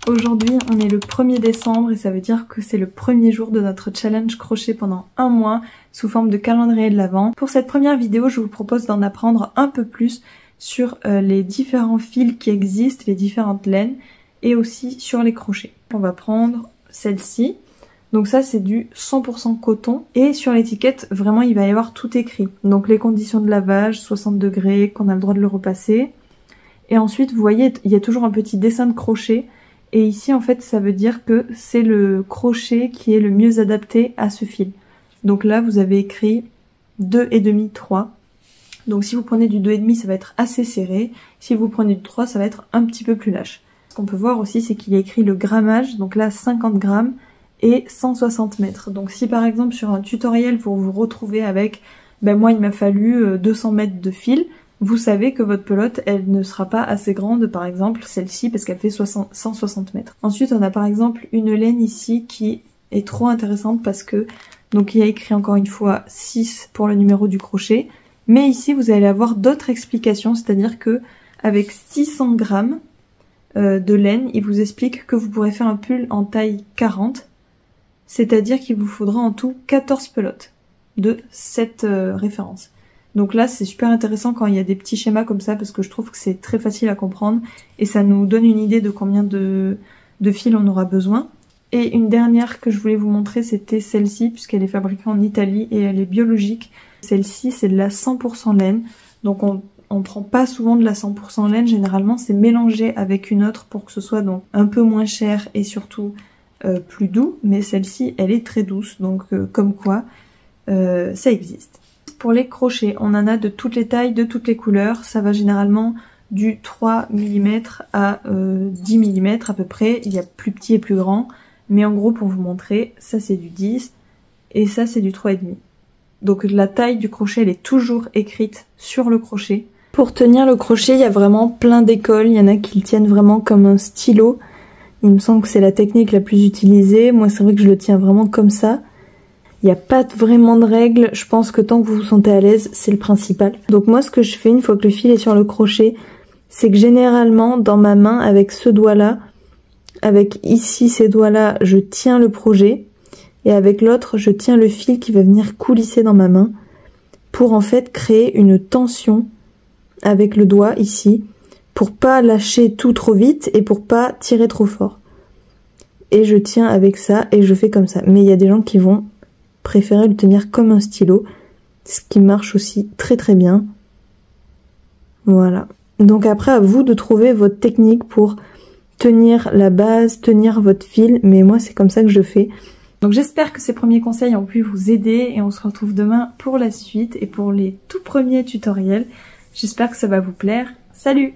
Aujourd'hui, on est le 1er décembre et ça veut dire que c'est le premier jour de notre challenge crochet pendant un mois sous forme de calendrier de l'Avent. Pour cette première vidéo, je vous propose d'en apprendre un peu plus sur les différents fils qui existent, les différentes laines et aussi sur les crochets. On va prendre celle-ci. Donc ça c'est du 100% coton et sur l'étiquette vraiment il va y avoir tout écrit. Donc les conditions de lavage, 60 degrés, qu'on a le droit de le repasser. Et ensuite vous voyez il y a toujours un petit dessin de crochet et ici en fait ça veut dire que c'est le crochet qui est le mieux adapté à ce fil. Donc là vous avez écrit 2,5, 3. Donc si vous prenez du 2,5 ça va être assez serré, si vous prenez du 3 ça va être un petit peu plus lâche. Ce qu'on peut voir aussi c'est qu'il y a écrit le grammage, donc là 50 grammes. Et 160 mètres. Donc si par exemple sur un tutoriel vous vous retrouvez avec, moi il m'a fallu 200 mètres de fil, vous savez que votre pelote elle ne sera pas assez grande, par exemple celle-ci parce qu'elle fait 160 mètres. Ensuite on a par exemple une laine ici qui est trop intéressante parce que, donc il y a écrit encore une fois 6 pour le numéro du crochet, mais ici vous allez avoir d'autres explications, c'est-à-dire que avec 600 grammes de laine, il vous explique que vous pourrez faire un pull en taille 40, c'est-à-dire qu'il vous faudra en tout 14 pelotes de cette référence. Donc là c'est super intéressant quand il y a des petits schémas comme ça parce que je trouve que c'est très facile à comprendre et ça nous donne une idée de combien de fils on aura besoin. Et une dernière que je voulais vous montrer c'était celle-ci puisqu'elle est fabriquée en Italie et elle est biologique. Celle-ci c'est de la 100% laine, donc on prend pas souvent de la 100% laine, généralement c'est mélangé avec une autre pour que ce soit donc un peu moins cher et surtout plus doux, mais celle-ci elle est très douce, donc comme quoi ça existe. Pour les crochets, on en a de toutes les tailles, de toutes les couleurs, ça va généralement du 3 mm à 10 mm à peu près, il y a plus petit et plus grand, mais en gros pour vous montrer, ça c'est du 10 et ça c'est du 3,5. Donc la taille du crochet elle est toujours écrite sur le crochet. Pour tenir le crochet, il y a vraiment plein d'écoles, il y en a qui le tiennent vraiment comme un stylo. Il me semble que c'est la technique la plus utilisée. Moi, c'est vrai que je le tiens vraiment comme ça. Il n'y a pas vraiment de règles. Je pense que tant que vous vous sentez à l'aise, c'est le principal. Donc moi, ce que je fais une fois que le fil est sur le crochet, c'est que généralement, dans ma main, avec ce doigt-là, avec ici ces doigts-là, je tiens le projet. Et avec l'autre, je tiens le fil qui va venir coulisser dans ma main pour en fait créer une tension avec le doigt ici, pour pas lâcher tout trop vite et pour pas tirer trop fort. Et je tiens avec ça et je fais comme ça. Mais il y a des gens qui vont préférer le tenir comme un stylo, ce qui marche aussi très très bien. Voilà. Donc après à vous de trouver votre technique pour tenir la base, tenir votre fil, mais moi c'est comme ça que je fais. Donc j'espère que ces premiers conseils ont pu vous aider et on se retrouve demain pour la suite et pour les tout premiers tutoriels. J'espère que ça va vous plaire. Salut!